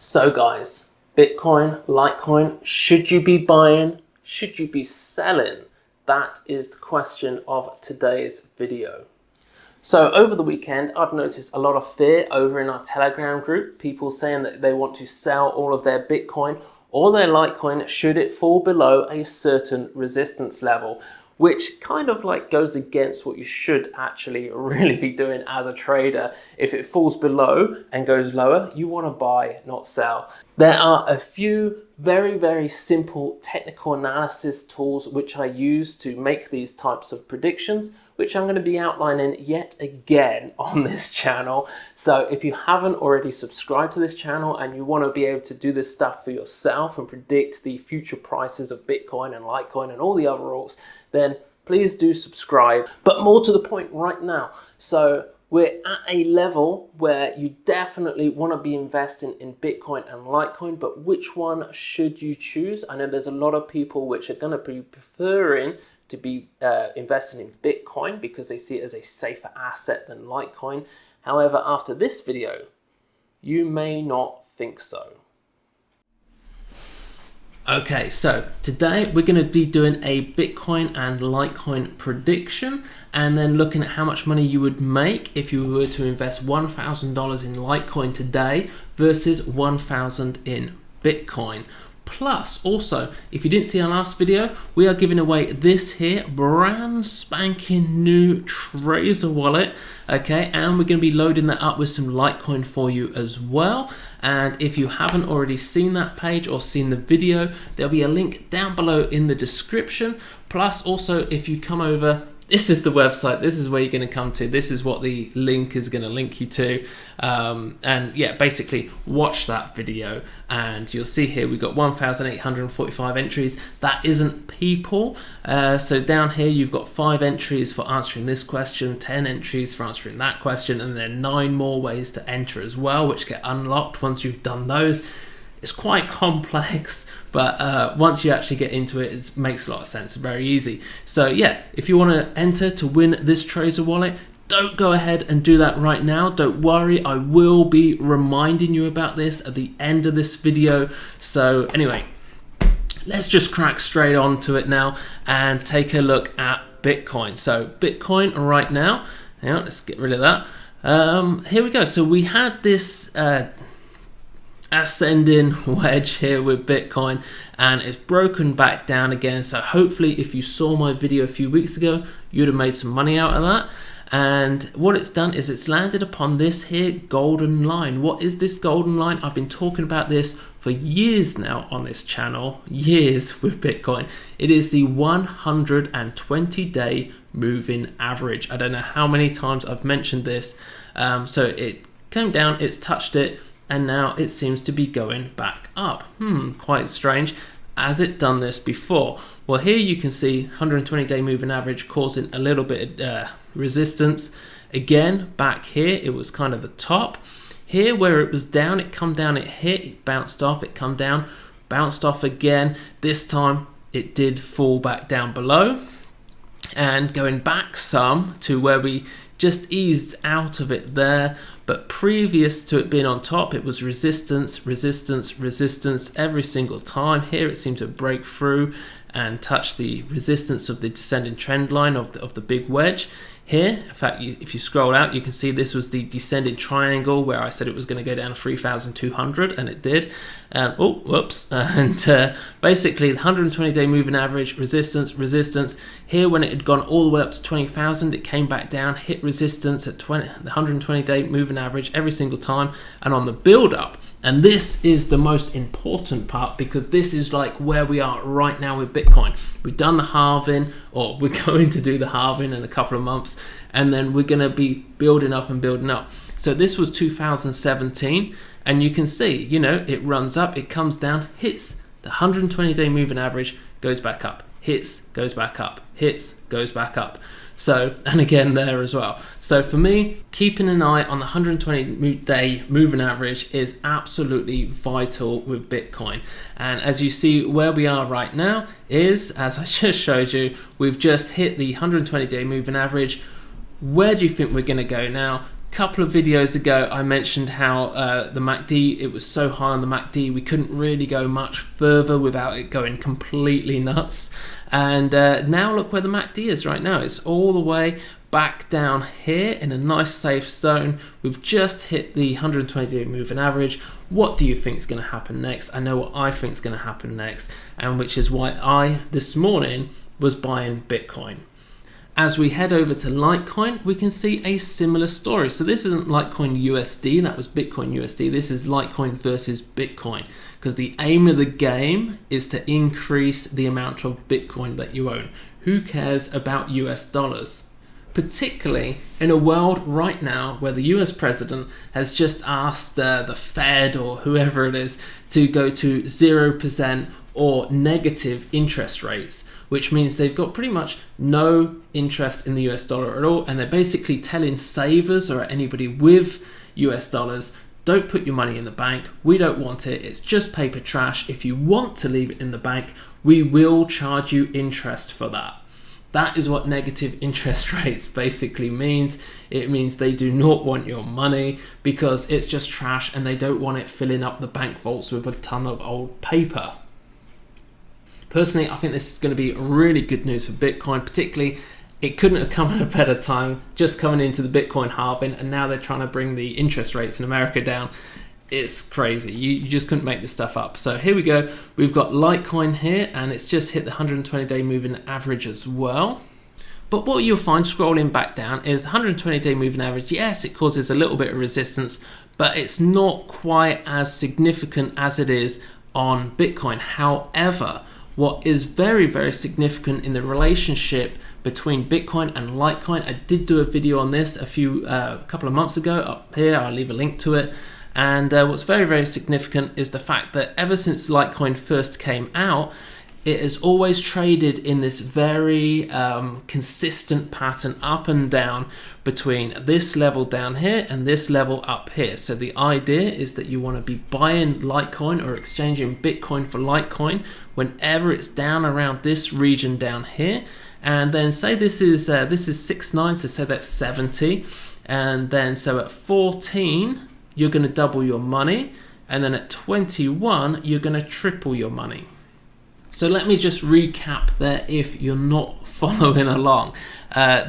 So guys, Bitcoin, Litecoin, should you be buying? Should you be selling? That is the question of today's video. So over the weekend, I've noticed a lot of fear over in our Telegram group, people saying that they want to sell all of their Bitcoin or their Litecoin should it fall below a certain resistance level, which kind of like goes against what you should actually really be doing as a trader. If it falls below and goes lower, you want to buy, not sell. There are a few very simple technical analysis tools which I use to make these types of predictions, which I'm going to be outlining yet again on this channel. So if you haven't already subscribed to this channel and you want to be able to do this stuff for yourself and predict the future prices of Bitcoin and Litecoin and all the other alts, then please do subscribe. But more to the point right now. So we're at a level where you definitely want to be investing in Bitcoin and Litecoin, but which one should you choose? I know there's a lot of people which are going to be preferring to be investing in Bitcoin because they see it as a safer asset than Litecoin. However, after this video, you may not think so. Okay, so today we're going to be doing a Bitcoin and Litecoin prediction and then looking at how much money you would make if you were to invest $1,000 in Litecoin today versus $1,000 in Bitcoin. Plus, also, if you didn't see our last video, we are giving away this here brand spanking new Trezor wallet, okay, and we're going to be loading that up with some Litecoin for you as well. And if you haven't already seen that page or seen the video, there'll be a link down below in the description. Plus, also, if you come over, this is the website, this is where you're going to come to, this is what the link is going to link you to, and yeah, basically watch that video and you'll see here we've got 1,845 entries. That isn't people, so down here you've got 5 entries for answering this question, 10 entries for answering that question, and then 9 more ways to enter as well, which get unlocked once you've done those. It's quite complex, but once you actually get into it, it makes a lot of sense. It's very easy. So yeah, if you want to enter to win this Trezor wallet, don't go ahead and do that right now. Don't worry, I will be reminding you about this at the end of this video. So anyway, let's just crack straight on to it now and take a look at Bitcoin. So Bitcoin right now, hang on, let's get rid of that. Here we go. So we had this ascending wedge here with Bitcoin and it's broken back down again. So hopefully if you saw my video a few weeks ago, you'd have made some money out of that. And what it's done is it's landed upon this here golden line. What is this golden line? I've been talking about this for years now on this channel, years with Bitcoin. It is the 120-day moving average. I don't know how many times I've mentioned this. So it came down, it's touched it, and now it seems to be going back up. Quite strange. Has it done this before? Well, here you can see 120-day moving average causing a little bit of resistance. Again, back here, it was kind of the top. Here where it was down, it come down, it hit, it bounced off, it come down, bounced off again. This time it did fall back down below and going back some to where we just eased out of it there. But previous to it being on top, it was resistance, resistance, resistance every single time. Here it seemed to break through and touch the resistance of the descending trend line of the big wedge. Here, in fact, if you scroll out, you can see this was the descending triangle where I said it was going to go down to 3,200, and it did. Oh, whoops. And basically, the 120-day moving average, resistance, resistance. Here, when it had gone all the way up to 20,000, it came back down, hit resistance at the 120-day moving average every single time. And on the build-up, and this is the most important part because this is like where we are right now with Bitcoin. We've done the halving, or we're going to do the halving in a couple of months, and then we're going to be building up and building up. So this was 2017, and you can see, you know, it runs up, it comes down, hits the 120-day moving average, goes back up, hits, goes back up, hits, goes back up. So, and again there as well. So for me, keeping an eye on the 120-day moving average is absolutely vital with Bitcoin. And as you see, where we are right now is, as I just showed you, we've just hit the 120-day moving average. Where do you think we're going to go now? couple of videos ago, I mentioned how the MACD, it was so high on the MACD, we couldn't really go much further without it going completely nuts. And now look where the MACD is right now. It's all the way back down here in a nice safe zone. We've just hit the 120-day moving average. What do you think is going to happen next? I know what I think is going to happen next, and which is why I, this morning, was buying Bitcoin. As we head over to Litecoin, we can see a similar story. So this isn't Litecoin USD, that was Bitcoin USD. This is Litecoin versus Bitcoin, because the aim of the game is to increase the amount of Bitcoin that you own. Who cares about US dollars? Particularly in a world right now where the US president has just asked the Fed or whoever it is to go to 0% or negative interest rates, which means they've got pretty much no interest in the US dollar at all, and they're basically telling savers or anybody with US dollars, don't put your money in the bank, we don't want it, it's just paper trash. If you want to leave it in the bank, we will charge you interest for that. That is what negative interest rates basically means. It means they do not want your money because it's just trash and they don't want it filling up the bank vaults with a ton of old paper. Personally, I think this is going to be really good news for Bitcoin, particularly it couldn't have come at a better time, just coming into the Bitcoin halving, and now they're trying to bring the interest rates in America down. It's crazy. You just couldn't make this stuff up. So here we go. We've got Litecoin here, and it's just hit the 120-day moving average as well. But what you'll find scrolling back down is the 120-day moving average. Yes, it causes a little bit of resistance, but it's not quite as significant as it is on Bitcoin. However, what is very, very significant in the relationship between Bitcoin and Litecoin, I did do a video on this a couple of months ago up here. I'll leave a link to it. And what's very, very significant is the fact that ever since Litecoin first came out, it has always traded in this very consistent pattern up and down between this level down here and this level up here. So the idea is that you want to be buying Litecoin or exchanging Bitcoin for Litecoin whenever it's down around this region down here. And then say this is 6.9, so say that's 70. And then so at 14, you're going to double your money. And then at 21, you're going to triple your money. So let me just recap there if you're not following along.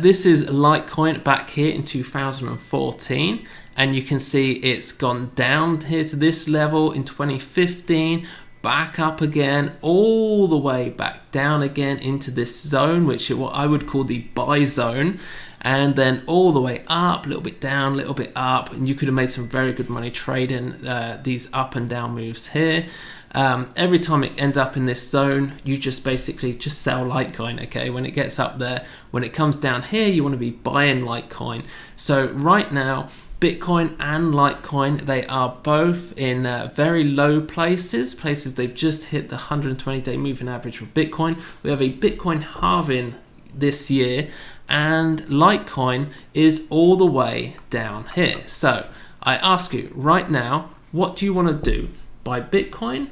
This is Litecoin back here in 2014, and you can see it's gone down here to this level in 2015, back up again, all the way back down again into this zone, which is what I would call the buy zone, and then all the way up, a little bit down, a little bit up, and you could have made some very good money trading these up and down moves here. Every time it ends up in this zone, you just basically just sell Litecoin, okay? When it gets up there, when it comes down here, you want to be buying Litecoin. So right now, Bitcoin and Litecoin, they are both in very low places they've just hit the 120-day moving average for Bitcoin. We have a Bitcoin halving this year, and Litecoin is all the way down here. So I ask you right now, what do you want to do? Buy Bitcoin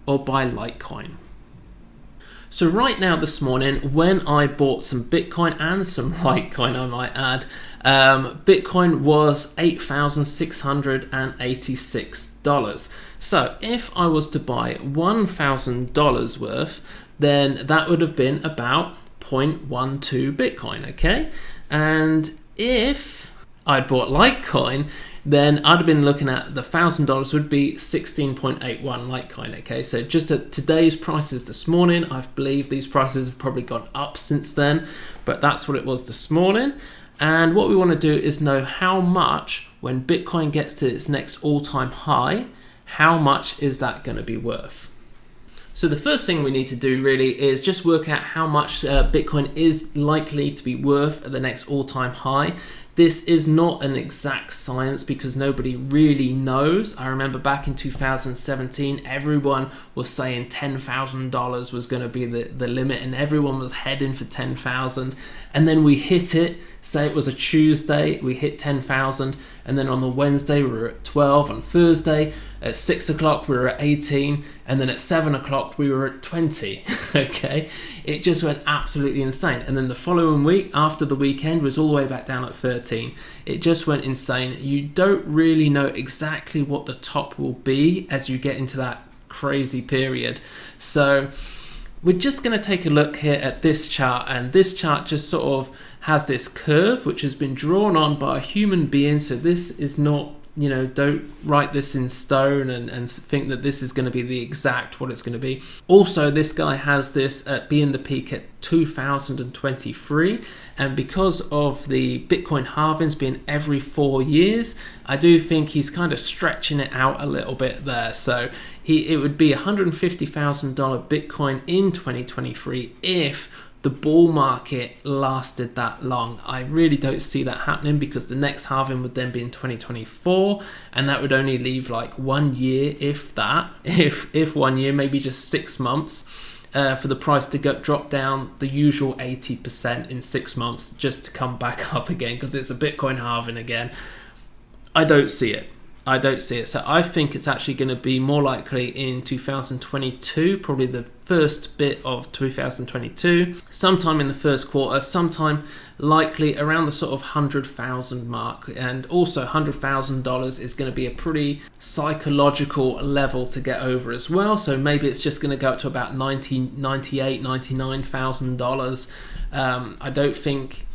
or buy Litecoin? So right now this morning, when I bought some Bitcoin and some Litecoin, I might add, Bitcoin was $8,686. So if I was to buy $1,000 worth, then that would have been about 0.12 Bitcoin, okay? And if I'd bought Litecoin, then I'd have been looking at the $1,000 would be 16.81 Litecoin, okay? So just at today's prices this morning, I believe these prices have probably gone up since then, but that's what it was this morning. And what we want to do is know how much, when Bitcoin gets to its next all-time high, how much is that going to be worth? So the first thing we need to do really is just work out how much Bitcoin is likely to be worth at the next all-time high. This is not an exact science because nobody really knows. I remember back in 2017, everyone was saying $10,000 was going to be the limit, and everyone was heading for 10,000. And then we hit it say it was a Tuesday, we hit 10,000, and then on the Wednesday we were at 12, on Thursday at 6 o'clock we were at 18, and then at 7 o'clock we were at 20. Okay, it just went absolutely insane. And then the following week after the weekend was all the way back down at 13. It just went insane. You don't really know exactly what the top will be as you get into that crazy period. So we're just going to take a look here at this chart, and this chart just sort of has this curve which has been drawn on by a human being. So this is not, you know, don't write this in stone and think that this is going to be the exact what it's going to be. Also, this guy has this at being the peak at 2023, and because of the Bitcoin halvings being every 4 years, I do think he's kind of stretching it out a little bit there. So it would be $150,000 Bitcoin in 2023 if the bull market lasted that long. I really don't see that happening, because the next halving would then be in 2024, and that would only leave like 1 year, if that, if 1 year, maybe just 6 months, for the price to drop down the usual 80% in 6 months just to come back up again, because it's a Bitcoin halving again. I don't see it. I don't see it. So I think it's actually going to be more likely in 2022, probably the first bit of 2022, sometime in the first quarter, sometime likely around the sort of 100,000 mark. And also $100,000 is going to be a pretty psychological level to get over as well. So maybe it's just going to go up to about $99,000. I don't think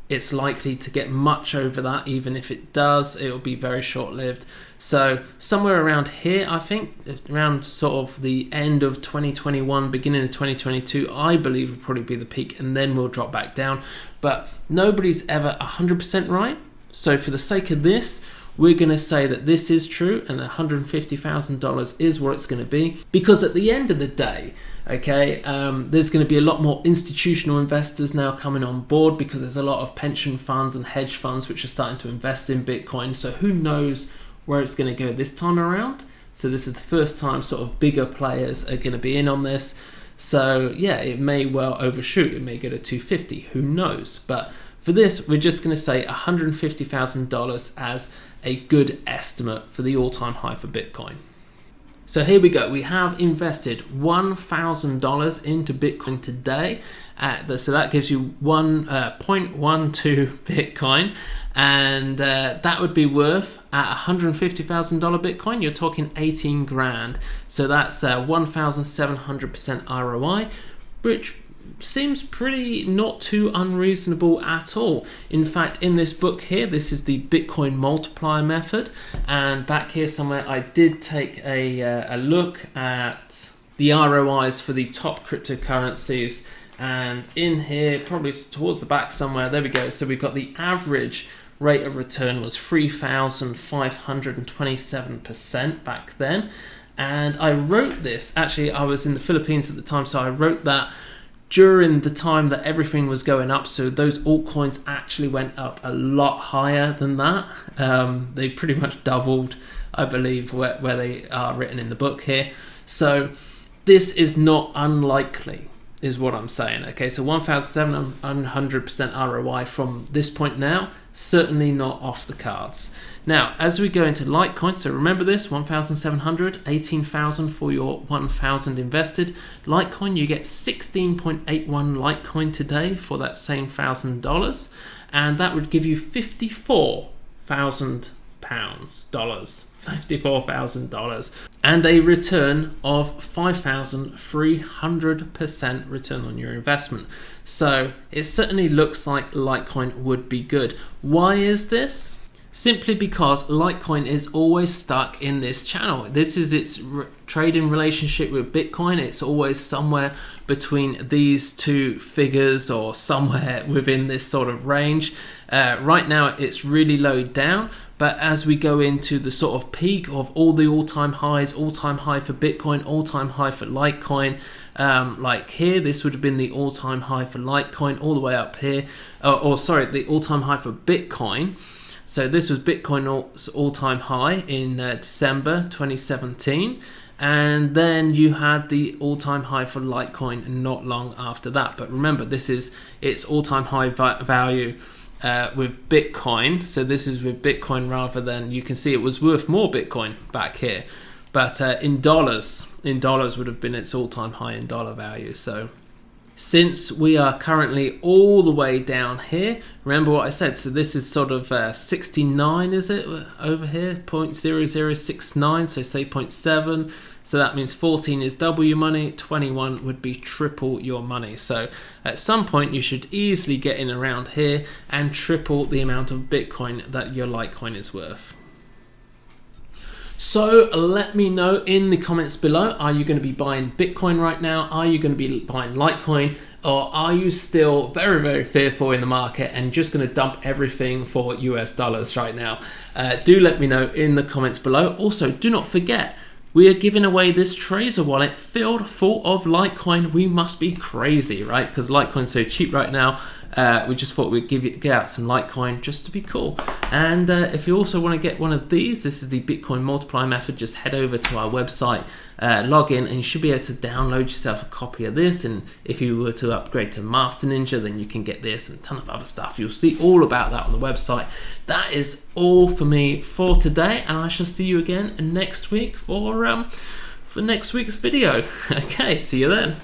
it's likely to get much over that. Even if it does, it will be very short-lived. So somewhere around here, I think, around sort of the end of 2021, beginning of 2022, I believe will probably be the peak, and then we'll drop back down. But nobody's ever 100% right. So for the sake of this, we're going to say that this is true, and $150,000 is what it's going to be, because at the end of the day, okay, there's going to be a lot more institutional investors now coming on board, because there's a lot of pension funds and hedge funds which are starting to invest in Bitcoin. So who knows where it's going to go this time around. So this is the first time sort of bigger players are going to be in on this. So yeah, it may well overshoot. It may go to 250. Who knows? But for this, we're just going to say $150,000 as a good estimate for the all-time high for Bitcoin. So here we go. We have invested $1,000 into Bitcoin today. So that gives you 1.12 Bitcoin, and that would be worth at $150,000 Bitcoin. You're talking 18 grand. So that's 1,700% ROI, which seems pretty not too unreasonable at all. In fact, in this book here, this is the Bitcoin multiplier method, and back here somewhere I did take a look at the ROIs for the top cryptocurrencies, and in here, probably towards the back somewhere, there we go. So we've got the average rate of return was 3,527% back then, and I wrote this, actually I was in the Philippines at the time, so I wrote that during the time that everything was going up. So those altcoins actually went up a lot higher than that. They pretty much doubled, I believe, where they are written in the book here. So this is not unlikely, is what I'm saying. Okay, so 1,700% ROI from this point now, certainly not off the cards. Now, as we go into Litecoin, so remember this, 1,700, 18,000 for your 1,000 invested. Litecoin, you get 16.81 Litecoin today for that same $1,000, and that would give you $54,000, $54,000, and a return of 5,300% return on your investment. So it certainly looks like Litecoin would be good. Why is this? Simply because Litecoin is always stuck in this channel. This is its trading relationship with Bitcoin. It's always somewhere between these two figures, or somewhere within this sort of range. Right now it's really low down, but as we go into the sort of peak of all the all-time highs, all-time high for Bitcoin, all-time high for Litecoin, like here, this would have been the all-time high for Litecoin all the way up here, the all-time high for Bitcoin. So this was Bitcoin all-time high in December 2017, and then you had the all-time high for Litecoin not long after that. But remember, this is its all-time high value with Bitcoin. So this is with Bitcoin rather than, you can see it was worth more Bitcoin back here. But in dollars would have been its all-time high in dollar value. So since we are currently all the way down here, remember what I said, so this is sort of 69, is it, over here, 0.0069, so say 0.7, so that means 14 is double your money, 21 would be triple your money. So at some point you should easily get in around here and triple the amount of Bitcoin that your Litecoin is worth. So let me know in the comments below, are you going to be buying Bitcoin right now? Are you going to be buying Litecoin? Or are you still very, very fearful in the market and just going to dump everything for US dollars right now? Do let me know in the comments below. Also, do not forget, we are giving away this Trezor wallet filled full of Litecoin. We must be crazy, right? Because Litecoin's so cheap right now. We just thought we'd get out some Litecoin just to be cool. And if you also want to get one of these, this is the Bitcoin multiplier method. Just head over to our website, log in, and you should be able to download yourself a copy of this. And if you were to upgrade to Master Ninja, then you can get this and a ton of other stuff. You'll see all about that on the website. That is all for me for today, and I shall see you again next week for next week's video. Okay, see you then.